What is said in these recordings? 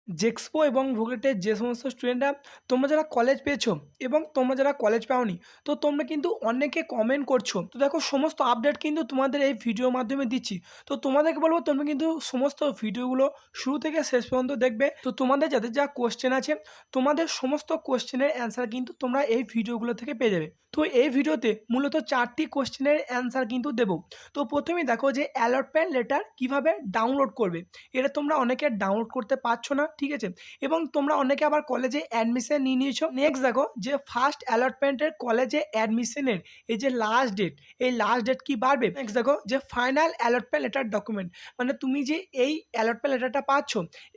জেক্সপো এবং ভোগেটের যে সমস্ত স্টুডেন্টরা তোমরা যারা কলেজ পেয়েছো এবং তোমরা যারা কলেজ পাওনি, তো তোমরা কিন্তু অনেকে কমেন্ট করছো। তো দেখো, সমস্ত আপডেট কিন্তু তোমাদের এই ভিডিওর মাধ্যমে দিচ্ছি। তো তোমাদেরকে বলবো তোমরা কিন্তু সমস্ত ভিডিওগুলো শুরু থেকে শেষ পর্যন্ত দেখবে। তো তোমাদের যাদের যা কোশ্চেন আছে, তোমাদের সমস্ত কোশ্চেনের অ্যান্সার কিন্তু তোমরা এই ভিডিওগুলো থেকে পেয়ে যাবে। তো এই ভিডিওতে মূলত 4টি কোশ্চেনের অ্যান্সার কিন্তু দেবো। তো প্রথমেই দেখো যে অ্যালটমেন্ট লেটার কিভাবে ডাউনলোড করবে। এটা তোমরা অনেকে ডাউনলোড করতে পারছো না, ঠিক আছে, এবং তোমরা অনেকে আবার কলেজে অ্যাডমিশন নিয়ে নিয়েছো। নেক্সট দেখো যে ফার্স্ট অ্যালটমেন্টের কলেজে অ্যাডমিশনের এই যে লাস্ট ডেট, এই লাস্ট ডেট কি বাড়বে। নেক্সট দেখো যে ফাইনাল অ্যালটমেন্ট লেটার ডকুমেন্ট, মানে তুমি যে এই অ্যালটমেন্ট লেটারটা পাচ্ছ,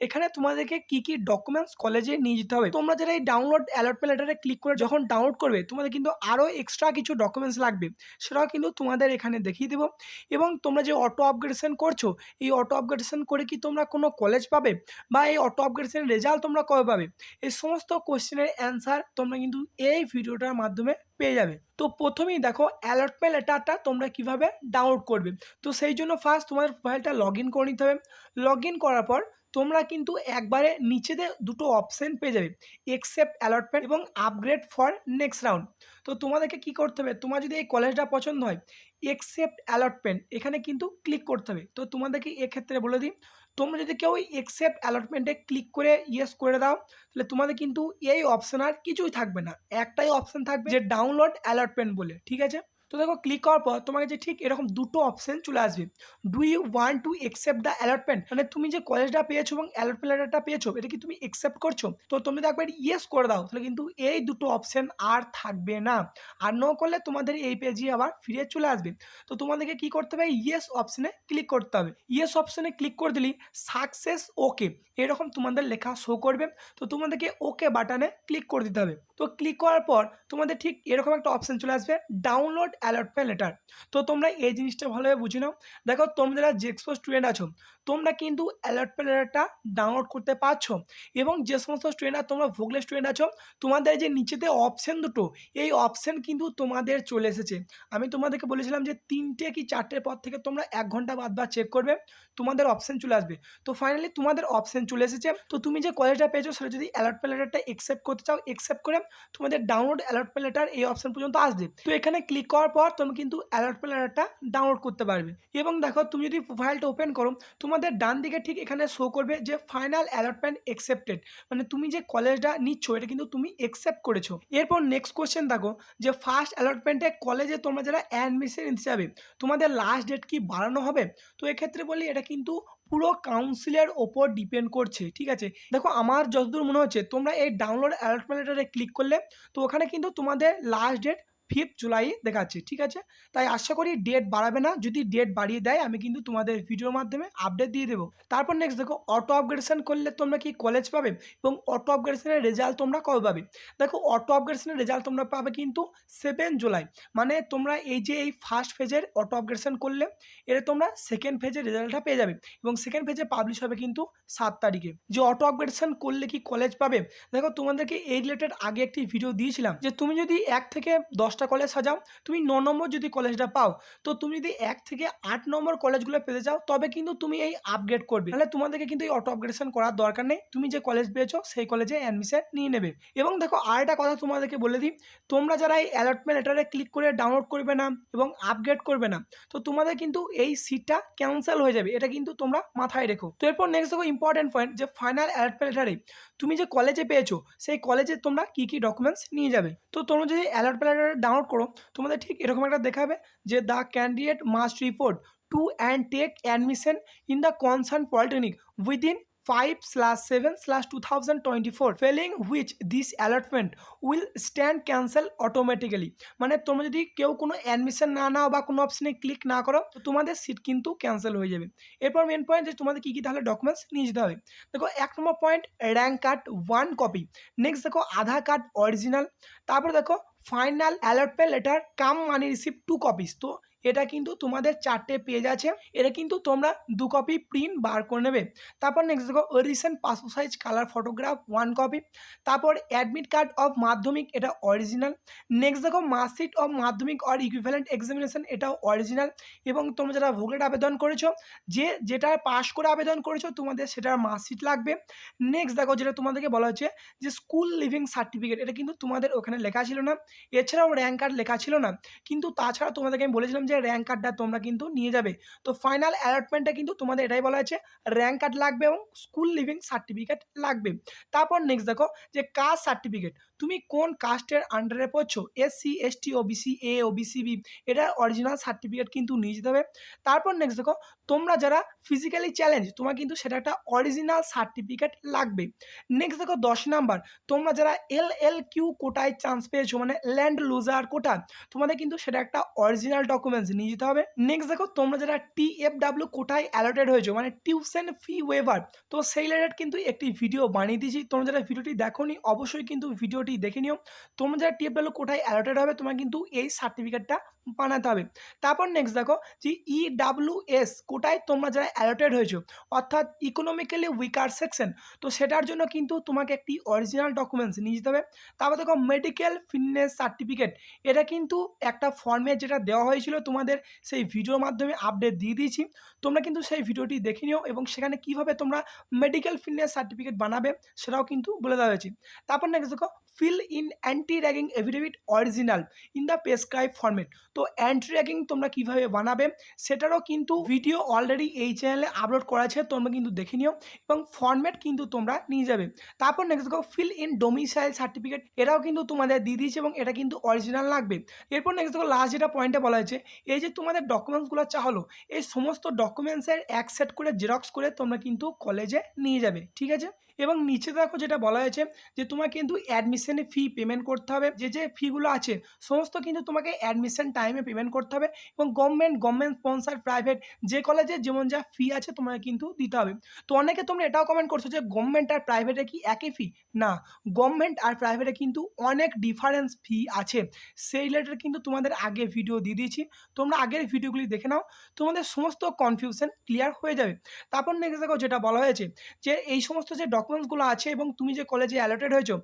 এখানে তোমাদেরকে কি কি ডকুমেন্টস কলেজে নিয়ে যেতে হবে। তোমরা যারা এই ডাউনলোড অ্যালটমেন্ট লেটারে ক্লিক করে যখন ডাউনলোড করবে, তোমাদের কিন্তু আরও এক্সট্রা কিছু ডকুমেন্টস লাগবে, সেটাও কিন্তু তোমাদের এখানে দেখিয়ে দেবো। এবং তোমরা যে অটো আপগ্রেডেশন করছো, এই অটো আপগ্রেডেশন করে কি তোমরা কোনো কলেজ পাবে, বা এই অটো আপগ্রেডেশনের রেজাল্ট তোমরা কবে পাবে, এই সমস্ত কোশ্চেনের অ্যান্সার তোমরা কিন্তু এই ভিডিওটার মাধ্যমে পেয়ে যাবে। তো প্রথমেই দেখো অ্যালটমেন্ট লেটারটা তোমরা কিভাবে ডাউনলোড করবে। তো সেই জন্য ফার্স্ট তোমাদের প্রোফাইলটা লগ ইন করে নিতে হবে। লগ ইন করার পর তোমরা কিন্তু একবারে নিচেতে দুটো অপশন পেয়ে যাবে, একসেপ্ট অ্যালটমেন্ট এবং আপগ্রেড ফর নেক্সট রাউন্ড। তো তোমাদেরকে কি করতে হবে, তোমার যদি এই কলেজটা পছন্দ হয়, একসেপ্ট অ্যালটমেন্ট এখানে কিন্তু ক্লিক করতে হবে। তো তোমাদেরকে এক্ষেত্রে বলে দিই, তোমরা যদি কেউ একসেপ্ট অ্যালটমেন্টে ক্লিক করে ইয়েস করে দাও, তাহলে তোমাদের কিন্তু এই অপশান আর কিছুই থাকবে না, একটাই অপশান থাকবে যে ডাউনলোড অ্যালটমেন্ট বলে, ঠিক আছে। তো দেখো, ক্লিক করার পর তোমাকে যে ঠিক এরকম দুটো অপশান চলে আসবে, do you want to accept the allotment, মানে তুমি যে কলেজটা পেয়েছো এবং অ্যালটমেন্ট লেটারটা পেয়েছো, এটা কি তুমি একসেপ্ট করছো। তো তুমি যদি একবার ইয়েস করে দাও, তাহলে কিন্তু এই দুটো অপশান আর থাকবে না। আর নো করলে তোমাদের এই পেজে আবার ফিরে চলে আসবে। তো তোমাদেরকে কি করতে হবে, ইয়েস অপশানে ক্লিক করতে হবে। ইয়েস অপশানে ক্লিক করে দিলেই সাকসেস ওকে এরকম তোমাদের লেখা শো করবে। তো তোমাদেরকে ওকে বাটনে ক্লিক করে দিতে হবে। তো ক্লিক করার পর তোমাদের ঠিক এরকম একটা অপশান চলে আসবে, ডাউনলোড অ্যালটমেন্ট লেটার। তো তোমরা এই জিনিসটা ভালোভাবে বুঝে নাও। দেখো, তোমরা যারা জেক্সপো স্টুডেন্ট আছো, তোমরা কিন্তু অ্যালটমেন্ট লেটারটা ডাউনলোড করতে পারছো। এবং যে সমস্ত স্টুডেন্টরা তোমরা ভোগলে স্টুডেন্ট আছো, তোমাদের যে নিচেতে অপশান দুটো, এই অপশান কিন্তু তোমাদের চলে এসেছে। আমি তোমাদেরকে বলেছিলাম যে 3টে কি 4টের পর থেকে তোমরা 1 ঘন্টা বাদ চেক করবে, তোমাদের অপশান চলে আসবে। তো ফাইনালি তোমাদের অপশান চলে এসেছে। তো তুমি যে কলেজটা পেয়েছো, সেটা যদি অ্যালটমেন্ট লেটারটা একসেপ্ট করতে চাও, একসেপ্ট করে তোমাদের ডাউনলোড অ্যালটমেন্ট লেটার এই অপশান পর্যন্ত আসবে। তো এখানে ক্লিক করার পর তুমি কিন্তু অ্যালটমেন্ট লেটারটা ডাউনলোড করতে পারবে। এবং দেখো, তুমি যদি প্রোফাইলটা ওপেন করো, তোমাদের ডান দিকে ঠিক এখানে শো করবে যে ফাইনাল অ্যালটমেন্ট একসেপ্টেড, মানে তুমি যে কলেজটা নিচ্ছ এটা কিন্তু তুমি একসেপ্ট করেছো। এরপর নেক্সট কোশ্চেন দেখো যে ফার্স্ট অ্যালটমেন্টে কলেজে তোমরা যারা অ্যাডমিশন নিতে যাবে, তোমাদের লাস্ট ডেট কি বাড়ানো হবে। তো এক্ষেত্রে বলি, এটা কিন্তু পুরো কাউন্সিলের ওপর ডিপেন্ড করছে, ঠিক আছে। দেখো, আমার যতদূর মনে হচ্ছে, তোমরা এই ডাউনলোড অ্যালটমেন্ট লেটারে ক্লিক করলে, তো ওখানে কিন্তু তোমাদের লাস্ট ডেট 5 জুলাই দেখাচ্ছে, ঠিক আছে। তাই আশা করি ডেট বাড়াবে না। যদি ডেট বাড়িয়ে দেয়, আমি কিন্তু তোমাদের ভিডিওর মাধ্যমে আপডেট দিয়ে দেবো। তারপর নেক্সট দেখো, অটো আপগ্রেডেশন করলে তোমরা কি কলেজ পাবে, এবং অটো আপগ্রেডেশনের রেজাল্ট তোমরা কবে পাবে। দেখো, অটো আপগ্রেডেশনের রেজাল্ট তোমরা পাবে কিন্তু 7 জুলাই, মানে তোমরা এই যে এই ফার্স্ট ফেজের অটো আপগ্রেডেশন করলে, এটা তোমরা সেকেন্ড ফেজের রেজাল্টটা পেয়ে যাবে। এবং সেকেন্ড ফেজে পাবলিশ হবে কিন্তু 7 তারিখে। যে অটো আপগ্রেডেশন করলে কি কলেজ পাবে, দেখো তোমাদেরকে এই রিলেটেড আগে একটি ভিডিও দিয়েছিলাম, যে তুমি যদি 1 থেকে 10টা কলেজ সাজাও, তুমি 9 নম্বর যদি কলেজটা পাও, তো তুমি যদি 1 থেকে 8 নম্বর কলেজগুলো পেতে চাও, তবে কিন্তু তুমি এই আপগ্রেড করবে। তাহলে তোমাদেরকে কিন্তু এই অটো আপগ্রেডেশন করার দরকার নেই, তুমি যে কলেজ পেয়েছো সেই কলেজে অ্যাডমিশন নিয়ে নেবে। এবং দেখো, আর একটা কথা তোমাদেরকে বলে দিই, তোমরা যারা এই অ্যালটমেন্ট লেটারে ক্লিক করে ডাউনলোড করবে না এবং আপগ্রেড করবে না, তো তোমাদের কিন্তু এই সিটটা ক্যান্সেল হয়ে যাবে, এটা কিন্তু তোমরা মাথায় রেখো। তো এরপর নেক্সট দেখো ইম্পর্টেন্ট পয়েন্ট, যে ফাইনাল অ্যালটমেন্ট লেটারে তুমি যে কলেজে পেয়েছো, সেই কলেজে তোমরা কি কি ডকুমেন্টস নিয়ে যাবে। তো তোমরা যদি অ্যালটমেন্ট লেটার ডাউনলোড করো, তোমাদের ঠিক এরকম একটা দেখাবে যে the candidate must report to and take admission in the concern polytechnic within 5/7/2024, failing which this allotment will stand cancel automatically, মানে তোমরা যদি কেউ কোনো অ্যাডমিশন না নাও বা কোনো অপশনে ক্লিক না করো, তো তোমাদের সিট কিন্তু ক্যান্সেল হয়ে যাবে। এরপর মেন পয়েন্ট, যে তোমাদের কী কী তাহলে ডকুমেন্টস নিয়ে যেতে হবে। দেখো, 1 number point, rank card 1 copy. Next দেখো, আধার কার্ড অরিজিনাল। তারপর দেখো, final allotment letter come money receipt 2 copies. তো এটা কিন্তু তোমাদের 4টে পেজ আছে, এটা কিন্তু তোমরা 2 কপি প্রিন্ট বার করে নেবে। তারপর নেক্সট দেখো recent passport size colour photograph 1 copy. তারপর অ্যাডমিট কার্ড অফ মাধ্যমিক, এটা অরিজিনাল। নেক্সট দেখো মার্কশিট অফ মাধ্যমিক অর ইকুইভ্যালেন্ট এক্সামিনেশন, এটাও অরিজিনাল। এবং তোমরা যারা ভোগলেট আবেদন করেছো, যেটা পাস করে আবেদন করেছো তোমাদের সেটার মার্কশিট লাগবে। নেক্সট দেখো যেটা তোমাদেরকে বলা হচ্ছে যে স্কুল লিভিং সার্টিফিকেট, এটা কিন্তু তোমাদের ওখানে লেখা ছিল না। এছাড়াও র্যাঙ্ক কার্ড লেখা ছিল না, কিন্তু তাছাড়া তোমাদেরকে আমি বলেছিলাম যে র্যাঙ্ক কার্ডটা তোমরা কিন্তু নিয়ে যাবে। তো ফাইনাল অ্যালটমেন্টে কিন্তু তোমাদের এটাই বলা হয়েছে, র্যাঙ্ক কার্ড লাগবে এবং স্কুল লিভিং সার্টিফিকেট লাগবে। তারপর নেক্সট দেখো যে কাস্ট সার্টিফিকেট, তুমি কোন কাস্টের আন্ডারে পড়ছো, SC ST OBC A OBC B, এটার অরিজিনাল সার্টিফিকেট কিন্তু নিয়ে যেতে হবে। তারপর নেক্সট দেখো তোমরা যারা ফিজিক্যালি চ্যালেঞ্জ, তোমার কিন্তু সেটা একটা অরিজিনাল সার্টিফিকেট লাগবে। নেক্সট দেখো 10 নাম্বার, তোমরা যারা LLQ কোটায় চান্স পেয়েছো, মানে ল্যান্ড লুজার কোটা, তোমাদের কিন্তু সেটা একটা অরিজিনাল ডকুমেন্টস নিয়ে যেতে হবে। নেক্সট দেখো তোমরা যারা TFW কোটায় অ্যালটেড হয়েছো, মানে টিউশন ফি ওয়েভার, তো সেই রিলেটেড কিন্তু একটি ভিডিও বানিয়ে দিয়েছি। তোমরা যারা ভিডিওটি দেখোনি অবশ্যই কিন্তু ভিডিওটি দেখে নিও। তোমরা যারা TFW কোটায় অ্যালটেড হবে তোমার কিন্তু এই সার্টিফিকেটটা বানাতে হবে। তারপর নেক্সট দেখো যে EWS কোটায় তোমরা যারা অ্যালটেড হয়েছো, অর্থাৎ ইকোনমিক্যালি উইকার সেকশন, তো সেটার জন্য কিন্তু তোমাকে একটি অরিজিনাল ডকুমেন্টস নিয়ে যেতে হবে। তারপর দেখো মেডিকেল ফিটনেস সার্টিফিকেট, এটা কিন্তু একটা ফর্মে যেটা দেওয়া হয়েছিল তোমাদের সেই ভিডিওর মাধ্যমে আপডেট দিয়ে দিয়েছি। তোমরা কিন্তু সেই ভিডিওটি দেখে নিও এবং সেখানে কিভাবে তোমরা মেডিকেল ফিটনেস সার্টিফিকেট বানাবে সেটাও কিন্তু বলে দেওয়া হয়েছে। তারপর নেক্সট দেখো fill in anti ragging affidavit original in the prescribe format, তো অ্যান্টি র্যাগিং তোমরা কিভাবে বানাবে সেটারও কিন্তু ভিডিও অলরেডি এই চ্যানেলে আপলোড করা আছে, তোমরা কিন্তু দেখে নিও এবং ফরম্যাট কিন্তু তোমরা নিয়ে যাবে। তারপর নেক্সট দেখো ফিল ইন ডোমিসাইল সার্টিফিকেট, এটাও কিন্তু তোমাদের দিয়ে দিয়েছে এবং এটা কিন্তু অরিজিনাল লাগবে। এরপর নেক্সট দেখো লাস্ট যেটা পয়েন্টে বলা হয়েছে, এই যে তোমাদের ডকুমেন্টসগুলো চাহলো, এই সমস্ত ডকুমেন্টসের এক সেট করে জেরক্স করে তোমরা কিন্তু কলেজে নিয়ে যাবে, ঠিক আছে। এবং নিচে দেখো যেটা বলা হয়েছে যে তোমার কিন্তু অ্যাডমিশনে ফি পেমেন্ট করতে হবে, যে ফিগুলো আছে সমস্ত কিন্তু তোমাকে অ্যাডমিশন টাইমে পেমেন্ট করতে হবে। এবং গভর্নমেন্ট স্পন্সার প্রাইভেট যে কলেজে যেমন যা ফি আছে তোমাকে কিন্তু দিতে হবে। তো অনেকে তোমরা এটাও কমেন্ট করছো যে গভর্নমেন্ট আর প্রাইভেটে কি একই ফি, না, গভর্নমেন্ট আর প্রাইভেটে কিন্তু অনেক ডিফারেন্স ফি আছে। সেই রিলেটেড কিন্তু তোমাদের আগে ভিডিও দিয়ে দিয়েছি, তোমরা আগের ভিডিওগুলি দেখে নাও, তোমাদের সমস্ত কনফিউশন ক্লিয়ার হয়ে যাবে। তারপর নেক্সট দেখো যেটা বলা হয়েছে যে এই সমস্ত যে ডকুমেন্টসগুলো আছে এবং তুমি যে কলেজে অ্যালটেড হয়েছো,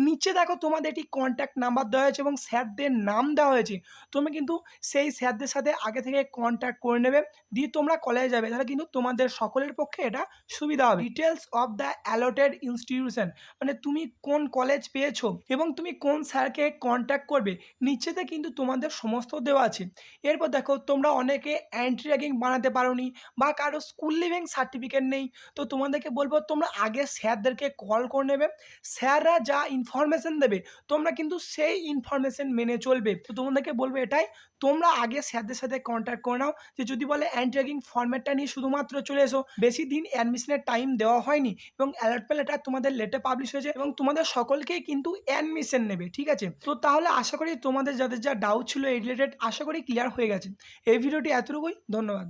নিচে দেখো তোমাদের একটি কন্ট্যাক্ট নাম্বার দেওয়া হয়েছে এবং স্যারদের নাম দেওয়া হয়েছে। তুমি কিন্তু সেই স্যারদের সাথে আগে থেকে কন্ট্যাক্ট করে নেবে, দিয়ে তোমরা কলেজে যাবে, তাহলে কিন্তু তোমাদের সকলের পক্ষে এটা সুবিধা হবে। Details of the allotted institution, মানে তুমি কোন কলেজ পেয়েছো এবং তুমি কোন স্যারকে কন্ট্যাক্ট করবে, নিচেতে কিন্তু তোমাদের সমস্ত দেওয়া আছে। এরপর দেখো তোমরা অনেকে অ্যান্টি র্যাগিং বানাতে পারোনি বা কারো স্কুল লিভিং সার্টিফিকেট নেই, তো তোমাদেরকে বলবো তোমরা আগে স্যারদেরকে কল করে নেবে, স্যাররা যা ইনফরমেশন দেবে তোমরা কিন্তু সেই ইনফরমেশন মেনে চলবে। তো তোমাদেরকে বলবো এটাই, তোমরা আগে স্যারদের সাথে কন্ট্যাক্ট করে নাও, যে যদি বলে অ্যান্টি র্যাগিং ফরম্যাটটা নিয়ে শুধুমাত্র চলে এসো, বেশি দিন অ্যাডমিশনের টাইম দেওয়া হয়নি এবং অ্যালার্টমেন্ট লেটার তোমাদের লেটে পাবলিশ হয়েছে এবং তোমাদের সকলকেই কিন্তু অ্যাডমিশন নেবে, ঠিক আছে। তো তাহলে আশা করি তোমাদের যাদের যা ডাউট ছিল এই রিলেটেড আশা করি ক্লিয়ার হয়ে গেছে। এই ভিডিওটি এতটুকুই, ধন্যবাদ।